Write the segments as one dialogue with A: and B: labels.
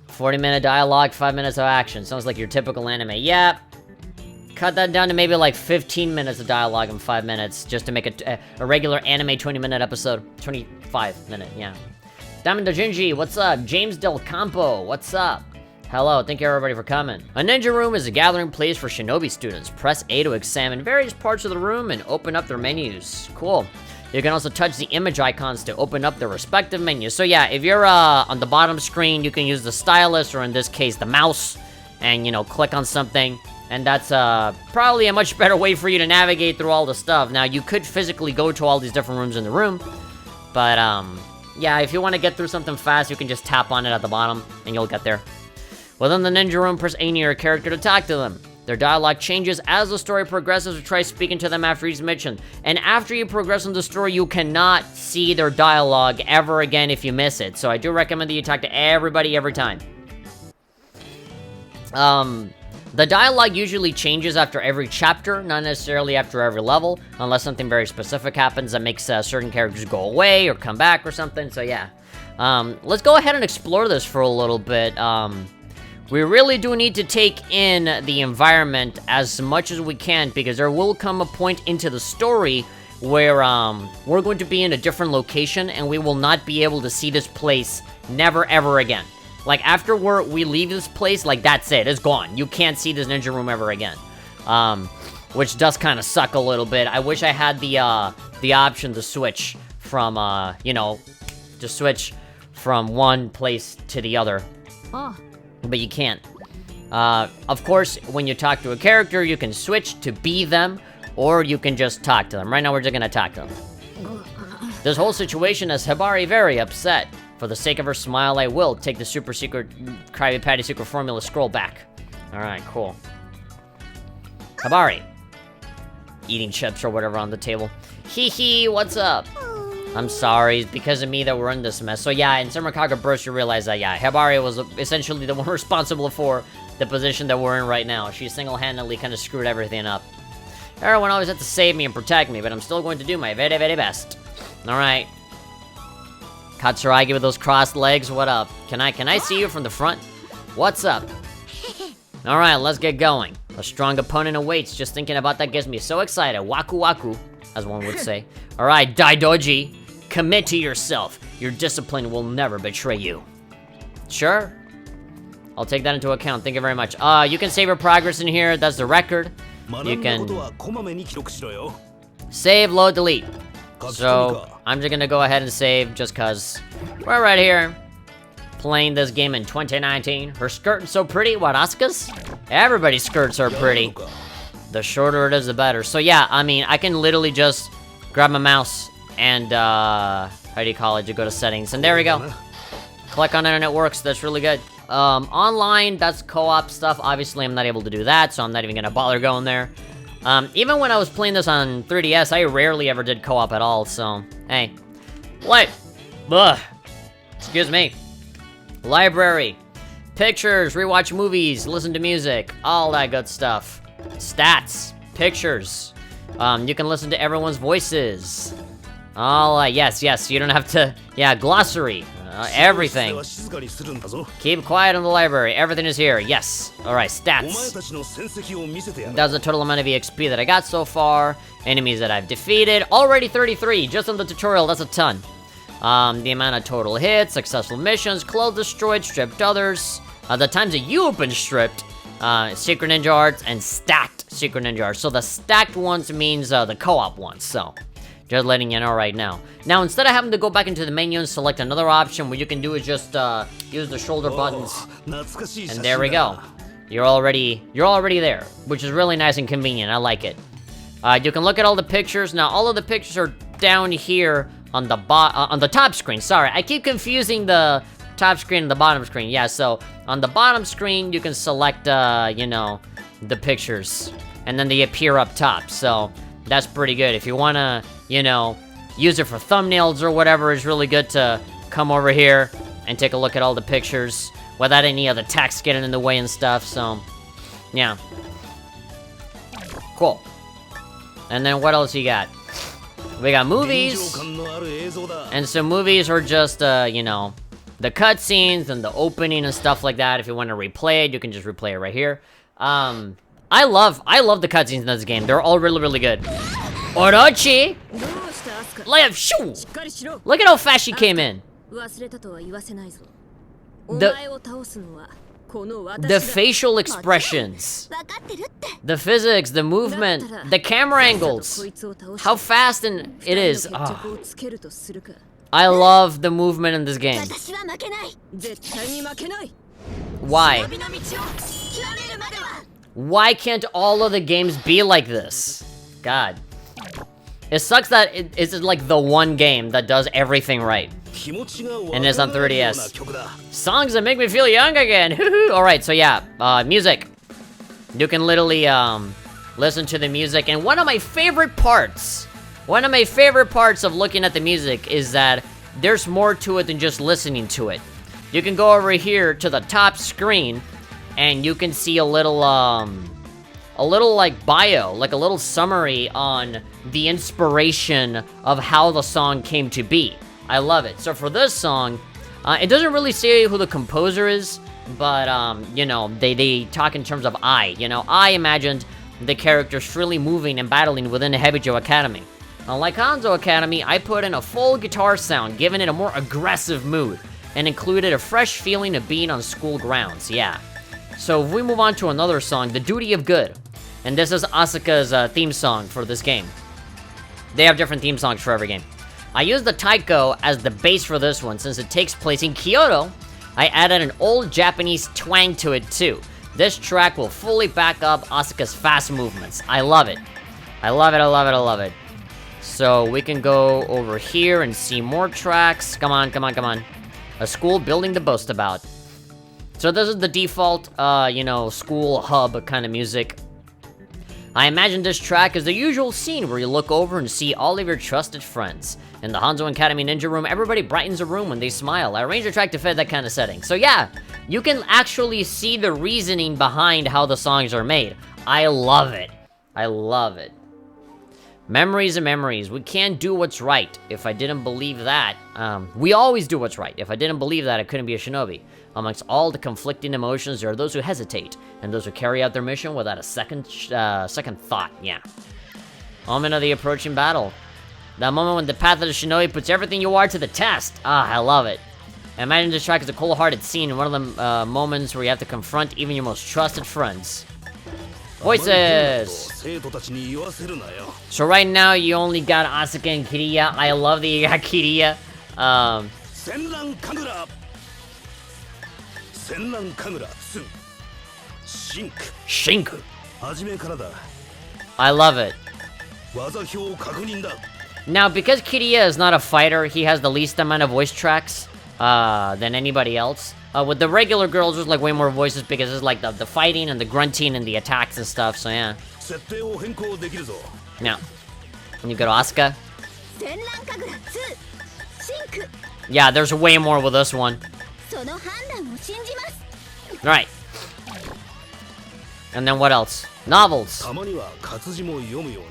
A: 40-minute dialogue, 5 minutes of action. Sounds like your typical anime. Yep. Cut that down to maybe like 15 minutes of dialogue in 5 minutes, just to make a regular anime 20-minute episode. 25-minute, yeah. Diamond Dojinji, what's up? James Del Campo, what's up? Hello, thank you everybody for coming. A ninja room is a gathering place for Shinobi students. Press A to examine various parts of the room and open up their menus. Cool. You can also touch the image icons to open up their respective menus. So yeah, if you're on the bottom screen, you can use the stylus, or in this case, the mouse, and, you know, click on something. And that's probably a much better way for you to navigate through all the stuff. Now, you could physically go to all these different rooms in the room, but yeah, if you want to get through something fast, you can just tap on it at the bottom, and you'll get there. Within the ninja room, press A near your character to talk to them. Their dialogue changes as the story progresses, or try speaking to them after each mission. And after you progress in the story, you cannot see their dialogue ever again if you miss it. So I do recommend that you talk to everybody every time. The dialogue usually changes after every chapter, not necessarily after every level, unless something very specific happens that makes certain characters go away or come back or something, so yeah. Let's go ahead and explore this for a little bit. We really do need to take in the environment as much as we can, because there will come a point into the story where we're going to be in a different location and we will not be able to see this place never ever again. Like, after we leave this place, like, that's it. It's gone. You can't see this ninja room ever again. Which does kind of suck a little bit. I wish I had the option to switch from, you know, to switch from one place to the other.
B: Oh.
A: But you can't. Of course, when you talk to a character, you can switch to be them, or you can just talk to them. Right now, we're just gonna talk to them. This whole situation has Hibari very upset. For the sake of her smile, I will take the super secret Krabby Patty secret formula scroll back. Alright, cool. Hibari. Eating chips or whatever on the table. Hee hee, what's up? I'm sorry, it's because of me that we're in this mess. So yeah, in Summerkaga Burst, you realize that, yeah, Hibari was essentially the one responsible for the position that we're in right now. She single-handedly kind of screwed everything up. Everyone always had to save me and protect me, but I'm still going to do my very, very best. Alright. Katsuragi with those crossed legs, what up? Can I see you from the front? What's up? Alright, let's get going. A strong opponent awaits. Just thinking about that gets me so excited. Waku waku, as one would say. Alright, Daidoji. Commit to yourself. Your discipline will never betray you. Sure. I'll take that into account. Thank you very much. You can save your progress in here. That's the record. You can save, load, delete. So, I'm just gonna go ahead and save just cause we're right here playing this game in 2019. Her skirt is so pretty. What, Asuka's? Everybody's skirts are pretty. The shorter it is, the better. So yeah, I mean, I can literally just grab my mouse and, how do you call it? You go to settings, and there we go. Click on it and it works. That's really good. Online, that's co-op stuff. Obviously, I'm not able to do that, so I'm not even gonna bother going there. Even when I was playing this on 3DS, I rarely ever did co-op at all, so, hey. What? Ugh. Excuse me. Library. Pictures, rewatch movies, listen to music, all that good stuff. Stats. Pictures. You can listen to everyone's voices. All, yes, you don't have to, yeah, glossary. Everything. Keep quiet in the library. Everything is here. Yes. Alright, stats. That's the total amount of EXP that I got so far. Enemies that I've defeated. Already 33. Just on the tutorial, that's a ton. The amount of total hits, successful missions, clothes destroyed, stripped others. The times that you've been stripped. Secret Ninja Arts and stacked Secret Ninja Arts. So the stacked ones means the co-op ones, so. Just letting you know right now. Now, instead of having to go back into the menu and select another option, what you can do is just use the shoulder buttons. And there we go. You're already there, which is really nice and convenient. I like it. You can look at all the pictures. Now, all of the pictures are down here on the top screen. Sorry, I keep confusing the top screen and the bottom screen. Yeah, so on the bottom screen, you can select, you know, the pictures. And then they appear up top, so that's pretty good. If you wanna, you know, use it for thumbnails or whatever, it's really good to come over here and take a look at all the pictures without any of the text getting in the way and stuff, so, yeah. Cool. And then what else you got? We got movies. And so movies are just, you know, the cutscenes and the opening and stuff like that. If you want to replay it, you can just replay it right here. I love the cutscenes in this game. They're all really good. Orochi! Layup, shoo! Look at how fast she came in. The facial expressions, the physics, the movement, the camera angles, how fast it is. Oh. I love the movement in this game. Why? Why can't all of the games be like this? God. It sucks that it's like the one game that does everything right. And it's on 3DS. Songs that make me feel young again. Alright, so yeah, music. You can literally listen to the music. And one of my favorite parts of looking at the music is that there's more to it than just listening to it. You can go over here to the top screen and you can see a little like bio, like a little summary on the inspiration of how the song came to be. I love it. So for this song, it doesn't really say who the composer is, but you know, they talk in terms of I. You know, I imagined the characters freely moving and battling within the Hebijo Academy. Unlike Hanzo Academy, I put in a full guitar sound, giving it a more aggressive mood, and included a fresh feeling of being on school grounds. Yeah. So if we move on to another song, The Duty of Good. And this is Asuka's theme song for this game. They have different theme songs for every game. I used the taiko as the bass for this one. Since it takes place in Kyoto, I added an old Japanese twang to it too. This track will fully back up Asuka's fast movements. I love it. I love it, I love it, I love it. So we can go over here and see more tracks. Come on, come on, come on. A school building to boast about. So this is the default, you know, school hub kind of music. I imagine this track is the usual scene where you look over and see all of your trusted friends. In the Hanzo Academy Ninja Room, everybody brightens a room when they smile. I arranged the track to fit that kind of setting. So yeah, you can actually see the reasoning behind how the songs are made. I love it. I love it. Memories and memories. We can't do what's right. If I didn't believe that, we always do what's right. If I didn't believe that, I couldn't be a shinobi. Amongst all the conflicting emotions, there are those who hesitate, and those who carry out their mission without a second thought. Yeah. Moment of the approaching battle. That moment when the path of the shinobi puts everything you are to the test. Ah, I love it. Imagine this track as a cold-hearted scene, one of the moments where you have to confront even your most trusted friends. Voices! So right now, you only got Asuka and Kiriya. I love that you got Kiriya. Shinku. I love it. Now, because Kiriya is not a fighter, he has the least amount of voice tracks than anybody else. With the regular girls, there's like way more voices because it's like the fighting and the grunting and the attacks and stuff, so yeah. Now, when you go to Asuka. Yeah, there's way more with this one. Right. And then what else? Novels.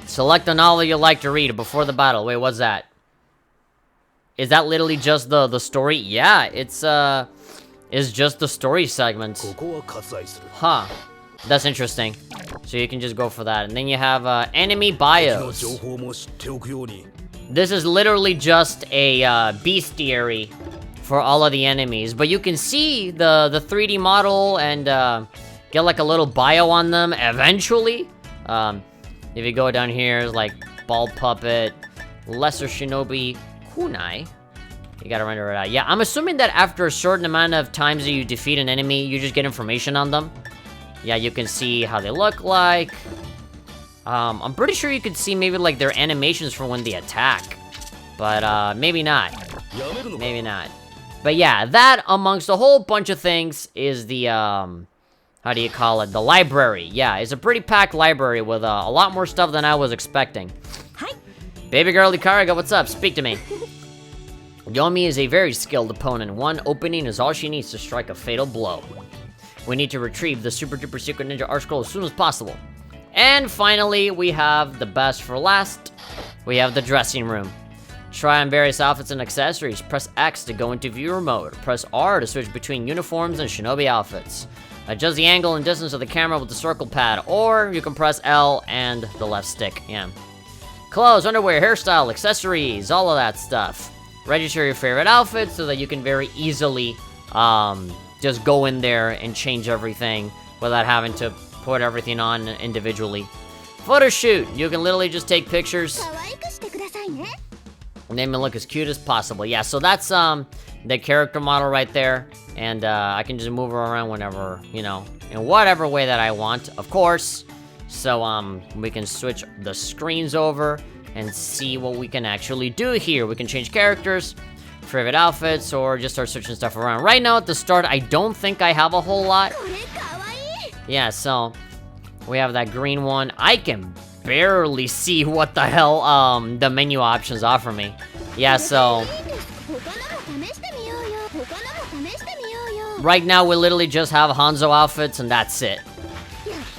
A: Select a novel you like to read before the battle. Wait, what's that? Is that literally just the story? Yeah, it's just the story segments. Huh. That's interesting. So you can just go for that. And then you have enemy bios. This is literally just a bestiary for all of the enemies. But you can see the 3D model and get like a little bio on them eventually. If you go down here, it's like Ball Puppet, Lesser Shinobi, Kunai. You gotta render it out. Yeah, I'm assuming that after a certain amount of times that you defeat an enemy, you just get information on them. Yeah, you can see how they look like. I'm pretty sure you could see maybe like their animations for when they attack. But maybe not. Maybe not. But yeah, that amongst a whole bunch of things is the, how do you call it? The library. Yeah, it's a pretty packed library with a lot more stuff than I was expecting.
B: Hi.
A: Baby girl Ikariga, what's up? Speak to me. Yomi is a very skilled opponent. One opening is all she needs to strike a fatal blow. We need to retrieve the super duper secret ninja art scroll as soon as possible. And finally, we have the best for last. We have the dressing room. Try on various outfits and accessories. Press X to go into viewer mode. Press R to switch between uniforms and Shinobi outfits. Adjust the angle and distance of the camera with the circle pad, or you can press L and the left stick, yeah. Clothes, underwear, hairstyle, accessories, all of that stuff. Register your favorite outfit so that you can very easily just go in there and change everything without having to put everything on individually. Photoshoot, you can literally just take pictures and make me look as cute as possible. Yeah, so that's the character model right there, and I can just move her around whenever, you know, in whatever way that I want, of course. So we can switch the screens over and see what we can actually do here. We can change characters, favorite outfits, or just start switching stuff around. Right now at the start, I don't think I have a whole lot. Yeah, so we have that green one. I can barely see what the hell the menu options offer me. Yeah, so right now we literally just have Hanzo outfits and that's it.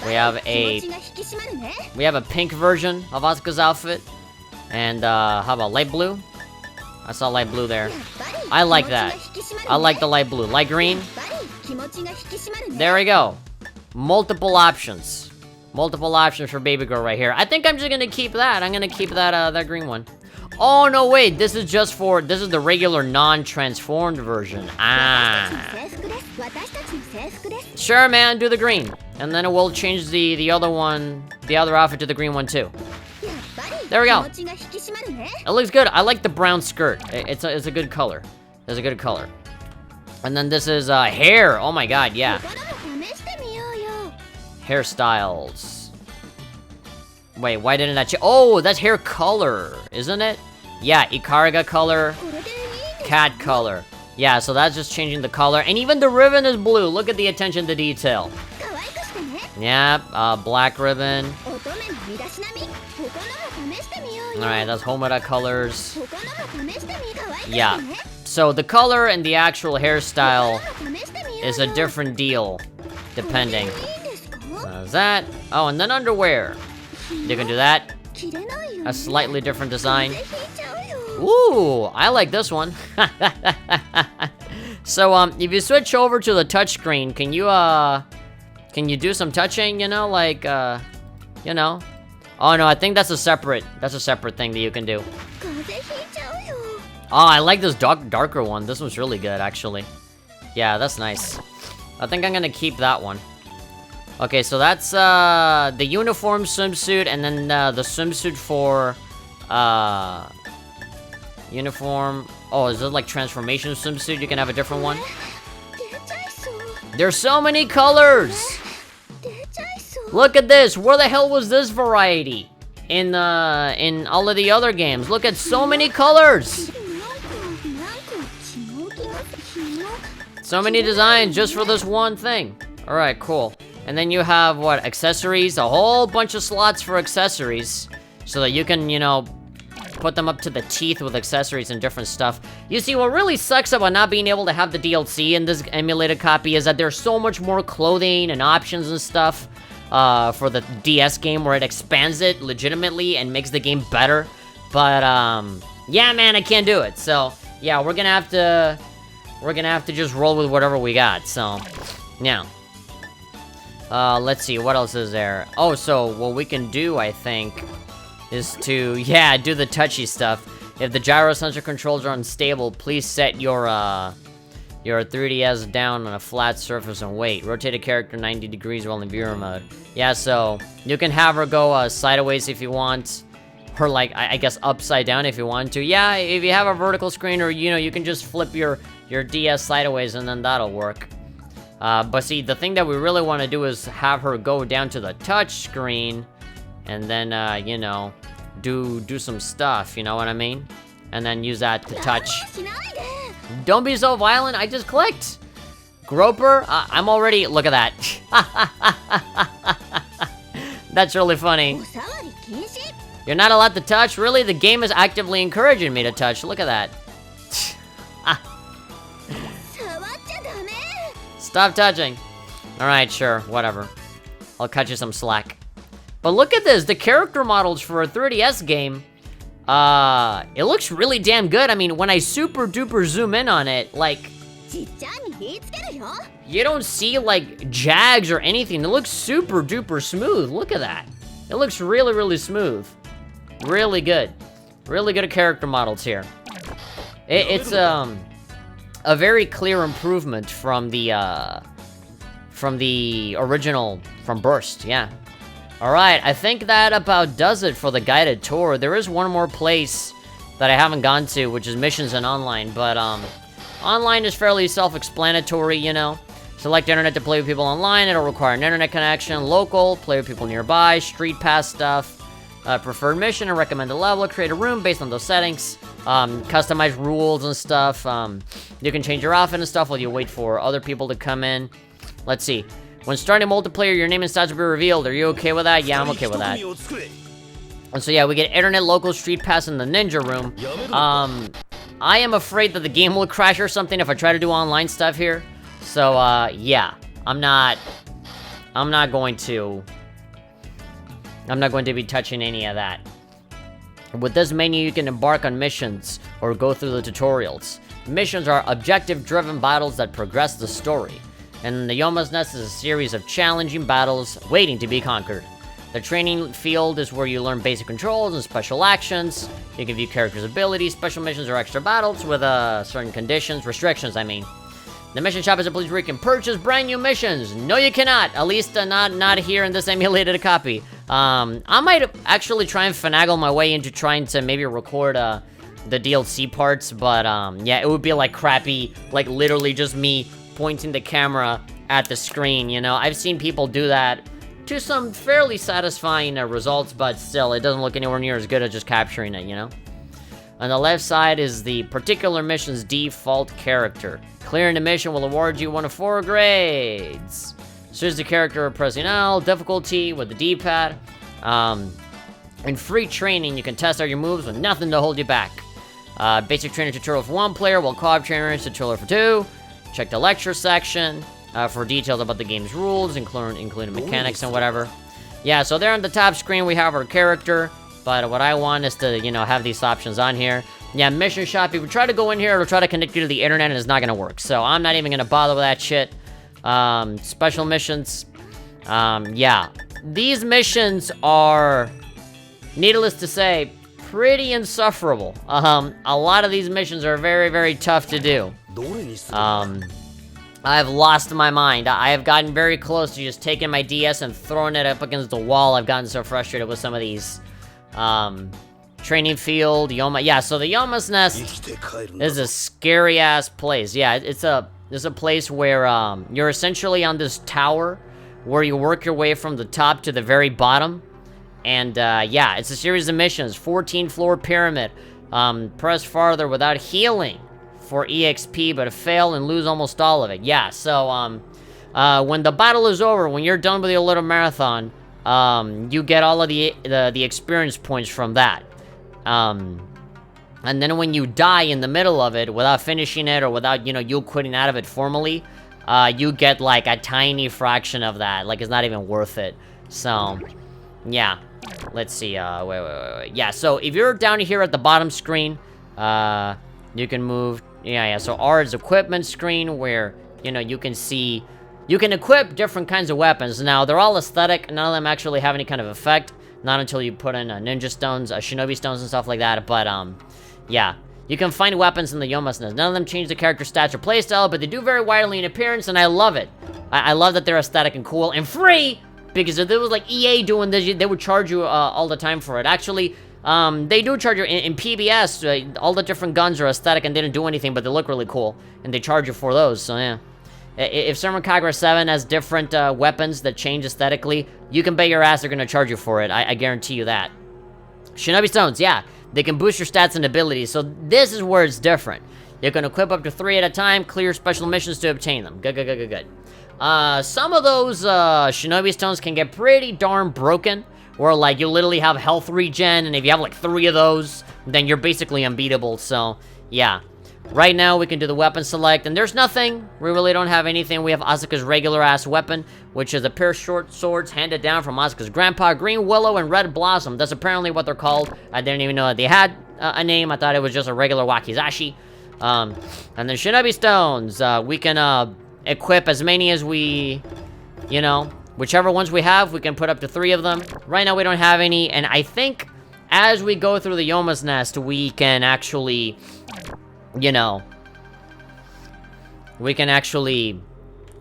A: We have a pink version of Asuka's outfit. And how about light blue? I saw light blue there. I like that. I like the light blue. Light green. There we go. Multiple options. Multiple options for baby girl right here. I think I'm just gonna keep that. I'm gonna keep that that green one. Oh no, wait, this is just for, this is the regular non-transformed version. Ah. Sure, man, do the green. And then it will change the other one, the other outfit to the green one too. There we go. It looks good. I like the brown skirt. It's a good color. It's a good color. And then this is hair. Oh my god, yeah. Hairstyles. Wait, why didn't that change? Oh, that's hair color, isn't it? Yeah, Ikariga color, cat color. Yeah, so that's just changing the color. And even the ribbon is blue. Look at the attention to detail. Yep, black ribbon. Alright, that's Homura colors. Yeah. So the color and the actual hairstyle is a different deal, depending. That. Oh, and then underwear. You can do that. A slightly different design. Ooh, I like this one. So, if you switch over to the touchscreen, can you do some touching, you know, like, you know? Oh, no, I think that's a separate thing that you can do. Oh, I like this darker one. This one's really good, actually. Yeah, that's nice. I think I'm gonna keep that one. Okay, so that's, the uniform swimsuit, and then, the swimsuit for, uniform. Oh, is it like transformation swimsuit? You can have a different one. There's so many colors! Look at this! Where the hell was this variety? In all of the other games. Look at so many colors! So many designs just for this one thing. Alright, cool. And then you have, what, accessories? A whole bunch of slots for accessories. So that you can, you know, put them up to the teeth with accessories and different stuff. You see, what really sucks about not being able to have the DLC in this emulated copy is that there's so much more clothing and options and stuff for the DS game, where it expands it legitimately and makes the game better. But, yeah, man, I can't do it. So, yeah, we're gonna have to just roll with whatever we got. So, yeah. Let's see, what else is there? Oh, so what we can do, I think, is to, yeah, do the touchy stuff. If the gyro sensor controls are unstable, please set your 3DS down on a flat surface and wait. Rotate a character 90 degrees while in viewer mode. Yeah, so you can have her go sideways if you want, or like, I guess upside down if you want to. Yeah, if you have a vertical screen, or, you know, you can just flip your DS sideways and then that'll work. But see, the thing that we really want to do is have her go down to the touch screen, and then, you know, do some stuff, you know what I mean? And then use that to touch. Don't be so violent, I just clicked! Groper? I'm already, look at that. That's really funny. You're not allowed to touch? Really? The game is actively encouraging me to touch, look at that. Stop touching. Alright, sure, whatever. I'll cut you some slack. But look at this, the character models for a 3DS game, It looks really damn good. I mean, when I super duper zoom in on it, like, you don't see, like, jags or anything. It looks super duper smooth. Look at that. It looks really, really smooth. Really good. Really good character models here. It's, a very clear improvement from the original, from Burst, yeah. Alright, I think that about does it for the guided tour. There is one more place that I haven't gone to, which is missions and online, but, online is fairly self-explanatory, you know. Select internet to play with people online, it'll require an internet connection. Local, play with people nearby. Street pass stuff. Preferred mission and recommended level. Create a room based on those settings. Customize rules and stuff. You can change your outfit and stuff while you wait for other people to come in. Let's see. When starting multiplayer, your name and stats will be revealed. Are you okay with that? Yeah, I'm okay with that. And so yeah, we get internet, local, street pass in the ninja room. I am afraid that the game will crash or something if I try to do online stuff here. So, yeah. I'm not going to be touching any of that. With this menu, you can embark on missions or go through the tutorials. Missions are objective-driven battles that progress the story. And the Yoma's Nest is a series of challenging battles waiting to be conquered. The training field is where you learn basic controls and special actions. You can view characters' abilities. Special missions or extra battles with certain conditions, restrictions, I mean. The mission shop is a place where you can purchase brand new missions. No, you cannot. At least not here in this emulated copy. I might actually try and finagle my way into trying to maybe record the DLC parts, but yeah, it would be like crappy, like literally just me pointing the camera at the screen, you know? I've seen people do that to some fairly satisfying results, but still, it doesn't look anywhere near as good as just capturing it, you know? On the left side is the particular mission's default character. Clearing the mission will award you 1 of 4 grades. Choose the character pressing L, difficulty with the D-pad. In free training, you can test out your moves with nothing to hold you back. Basic training tutorial for 1 player, while co-op trainers tutorial for 2. Check the lecture section for details about the game's rules, including mechanics and whatever. Yeah, so there on the top screen we have our character, but what I want is to, you know, have these options on here. Yeah, mission shop, if you try to go in here, it'll try to connect you to the internet and it's not gonna work. So I'm not even gonna bother with that shit. Special missions. Yeah. These missions are, needless to say, pretty insufferable. A lot of these missions are very, very tough to do. I've lost my mind. I have gotten very close to just taking my DS and throwing it up against the wall. I've gotten so frustrated with some of these. Training field, Yoma. Yeah, so the Yoma's Nest is a scary-ass place. Yeah, it's a place where, you're essentially on this tower where you work your way from the top to the very bottom. And, yeah, it's a series of missions. 14-floor pyramid. Press farther without healing for EXP, but fail and lose almost all of it. Yeah, so, when the battle is over, when you're done with your little marathon, you get all of the experience points from that. And then when you die in the middle of it, without finishing it, or without, you know, you quitting out of it formally, you get, like, a tiny fraction of that. Like, it's not even worth it. So, yeah. Let's see, wait. Yeah, so if you're down here at the bottom screen, you can move, yeah, so R is equipment screen, where, you know, you can see, you can equip different kinds of weapons. Now, they're all aesthetic, none of them actually have any kind of effect. Not until you put in ninja stones, shinobi stones and stuff like that, but, yeah. You can find weapons in the Yoma's Nest. None of them change the character stats or playstyle, but they do vary widely in appearance, and I love it. I love that they're aesthetic and cool, and free! Because if it was like EA doing this, they would charge you all the time for it. Actually, they do charge you, in PBS, all the different guns are aesthetic and they didn't do anything, but they look really cool, and they charge you for those, so yeah. If Sermon Kagura 7 has different weapons that change aesthetically, you can bet your ass they're gonna charge you for it. I guarantee you that. Shinobi Stones, yeah. They can boost your stats and abilities, so this is where it's different. You can equip up to 3 at a time, clear special missions to obtain them. Good. Some of those Shinobi Stones can get pretty darn broken, where like you literally have health regen, and if you have like 3 of those, then you're basically unbeatable, so yeah. Right now, we can do the weapon select, and there's nothing. We really don't have anything. We have Asuka's regular-ass weapon, which is a pair of short swords handed down from Asuka's grandpa, Green Willow and Red Blossom. That's apparently what they're called. I didn't even know that they had a name. I thought it was just a regular wakizashi. And then Shinobi Stones. We can equip as many as we, you know, whichever ones we have, we can put up to 3 of them. Right now, we don't have any, and I think as we go through the Yoma's Nest, we can actually... you know, we can actually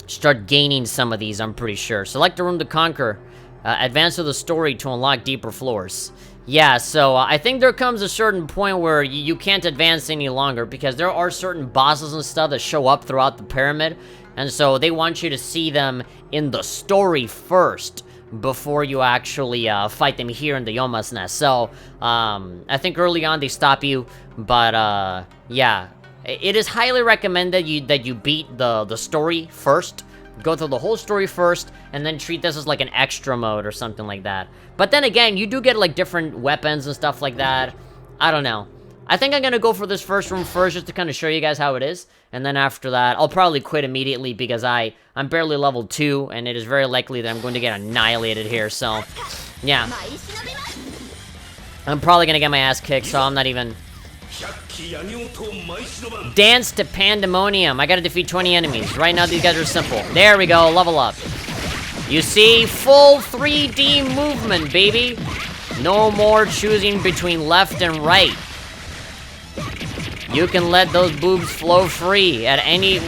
A: start gaining some of these, I'm pretty sure. Select a room to conquer. Advance to the story to unlock deeper floors. Yeah, so I think there comes a certain point where you can't advance any longer because there are certain bosses and stuff that show up throughout the pyramid. And so they want you to see them in the story first before you actually fight them here in the Yoma's Nest. So, I think early on they stop you, but yeah, it is highly recommended that you beat the story first, go through the whole story first, and then treat this as like an extra mode or something like that. But then again, you do get like different weapons and stuff like that. I don't know. I think I'm gonna go for this first room first just to kind of show you guys how it is. And then after that, I'll probably quit immediately because I'm barely level 2, and it is very likely that I'm going to get annihilated here, so... yeah. I'm probably gonna get my ass kicked, so I'm not even... Dance to Pandemonium. I gotta defeat 20 enemies. Right now, these guys are simple. There we go, level up. You see? Full 3D movement, baby! No more choosing between left and right. You can let those boobs flow free at any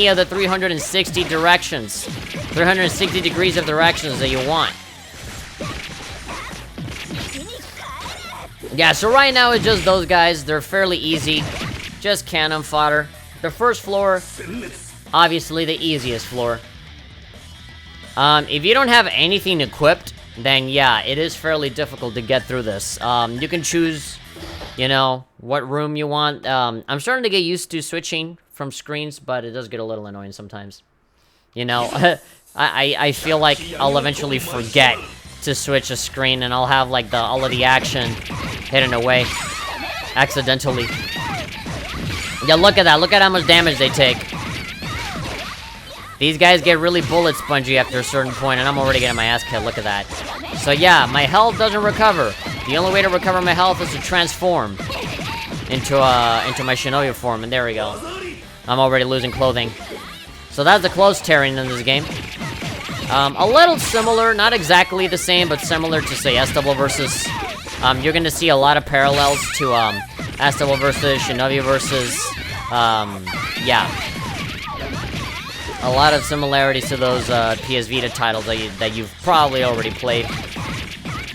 A: of the 360 directions. 360 degrees of directions that you want. Yeah, so right now it's just those guys. They're fairly easy. Just cannon fodder. The first floor, obviously the easiest floor. If you don't have anything equipped, then yeah, it is fairly difficult to get through this. You can choose... you know, what room you want. I'm starting to get used to switching from screens, but it does get a little annoying sometimes. You know, I feel like I'll eventually forget to switch a screen, and I'll have, like, all of the action hidden away. Accidentally. Yeah, look at that. Look at how much damage they take. These guys get really bullet spongy after a certain point, and I'm already getting my ass kicked. Look at that. So yeah, my health doesn't recover. The only way to recover my health is to transform into my Shinobi form, and there we go. I'm already losing clothing. So that's the clothes tearing in this game. A little similar, not exactly the same, but similar to, say, S-Double versus... you're gonna see a lot of parallels to, S-Double versus, Shinobi versus, yeah. A lot of similarities to those, PS Vita titles that you've probably already played.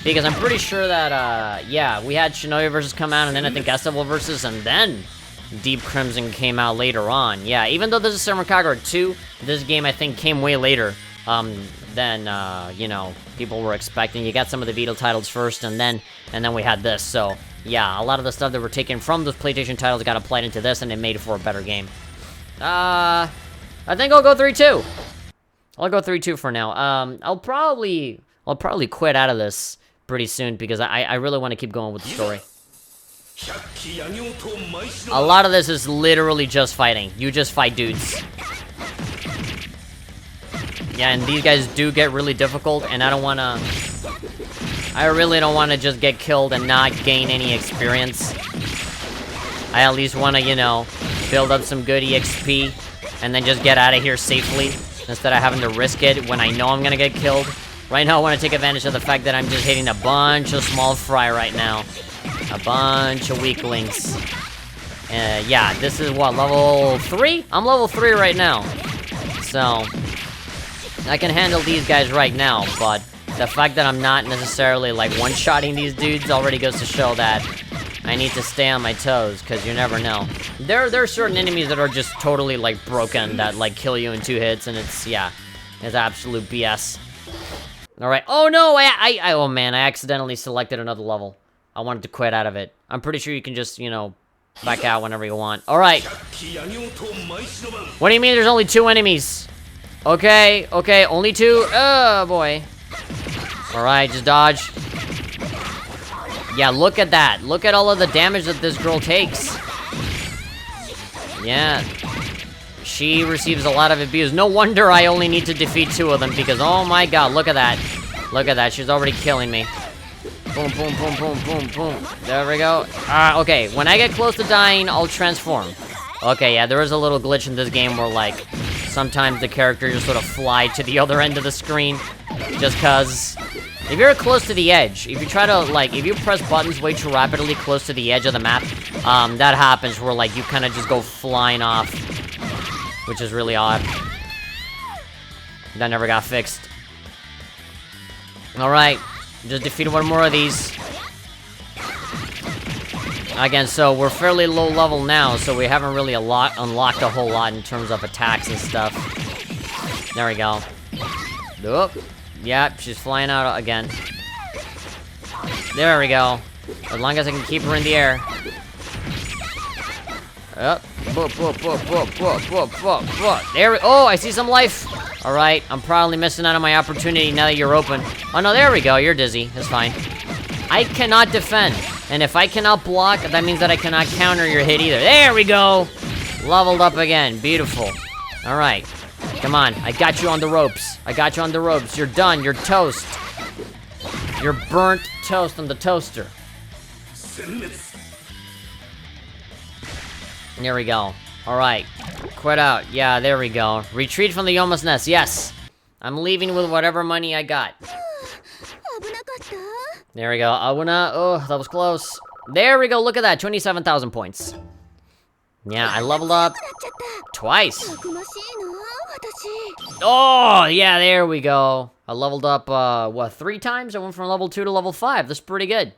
A: Because I'm pretty sure that, yeah, we had Shinobi versus come out, and then I think S-Double versus, and then Deep Crimson came out later on. Yeah, even though this is Summer Kagura 2, this game, I think, came way later than, you know, people were expecting. You got some of the Vita titles first, and then we had this. So, yeah, a lot of the stuff that were taken from those PlayStation titles got applied into this, and it made it for a better game. I think I'll go 3-2. I'll go 3-2 for now. I'll probably quit out of this pretty soon because I really want to keep going with the story. A lot of this is literally just fighting. You just fight dudes. Yeah, and these guys do get really difficult, and I really don't want to just get killed and not gain any experience. I at least want to, you know, build up some good EXP and then just get out of here safely instead of having to risk it when I know I'm gonna get killed. Right now, I want to take advantage of the fact that I'm just hitting a bunch of small fry right now. A bunch of weaklings. Yeah, this is what, level 3? I'm level 3 right now. So, I can handle these guys right now, but the fact that I'm not necessarily, like, one-shotting these dudes already goes to show that I need to stay on my toes, because you never know. There are certain enemies that are just totally, like, broken, that, like, kill you in 2 hits, and it's, yeah, it's absolute BS. Alright, oh no, oh man, I accidentally selected another level. I wanted to quit out of it. I'm pretty sure you can just, you know, back out whenever you want. Alright. What do you mean there's only 2 enemies? Okay, only 2? Oh, boy. Alright, just dodge. Yeah, look at that. Look at all of the damage that this girl takes. Yeah. She receives a lot of abuse. No wonder I only need to defeat 2 of them, because oh my god, look at that. Look at that, she's already killing me. Boom, boom, boom, boom, boom, boom. There we go. Okay, when I get close to dying, I'll transform. Okay, yeah, there is a little glitch in this game where, like, sometimes the character just sort of fly to the other end of the screen. Just cause if you're close to the edge, if you try to, like, if you press buttons way too rapidly close to the edge of the map, that happens where, like, you kind of just go flying off. Which is really odd. That never got fixed. Alright, just defeated 1 more of these. Again, so we're fairly low level now, so we haven't really unlocked a whole lot in terms of attacks and stuff. There we go. Oop. Yep, she's flying out again. There we go. As long as I can keep her in the air. Up. There we oh, I see some life. Alright, I'm probably missing out on my opportunity now that you're open. Oh no, there we go, you're dizzy. It's fine. I cannot defend. And if I cannot block, that means that I cannot counter your hit either. There we go! Leveled up again. Beautiful. Alright. Come on, I got you on the ropes. I got you on the ropes. You're done. You're toast. You're burnt toast on the toaster. There we go. Alright. Quit out. Yeah, there we go. Retreat from the Yoma's Nest. Yes. I'm leaving with whatever money I got. There we go. Awuna. Oh, that was close. There we go. Look at that. 27,000 points. Yeah, I leveled up twice. Oh, yeah, there we go. I leveled up, what, 3 times? I went from level 2 to level 5. That's pretty good.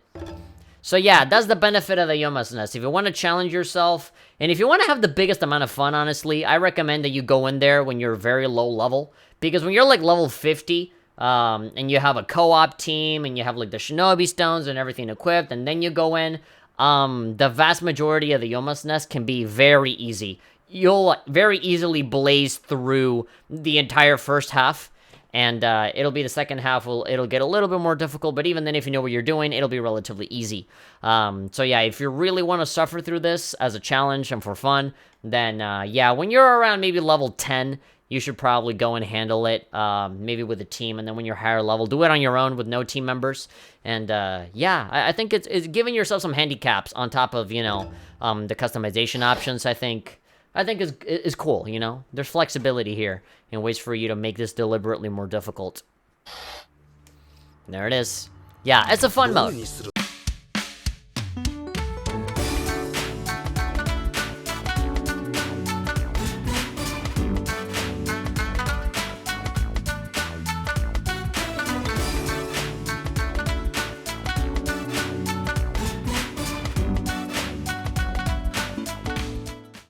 A: So yeah, that's the benefit of the Yoma's Nest. If you want to challenge yourself, and if you want to have the biggest amount of fun, honestly, I recommend that you go in there when you're very low level. Because when you're like level 50, and you have a co-op team, and you have like the Shinobi stones and everything equipped, and then you go in, the vast majority of the Yoma's Nest can be very easy. You'll very easily blaze through the entire first half, and it'll be the second half, it'll get a little bit more difficult, but even then, if you know what you're doing, it'll be relatively easy. So yeah, if you really want to suffer through this as a challenge and for fun, then yeah, when you're around maybe level 10, you should probably go and handle it, maybe with a team, and then when you're higher level, do it on your own with no team members. And yeah, I think it's giving yourself some handicaps on top of, you know, the customization options. I think is cool, you know? There's flexibility here in ways for you to make this deliberately more difficult. There it is. Yeah, it's a fun mode.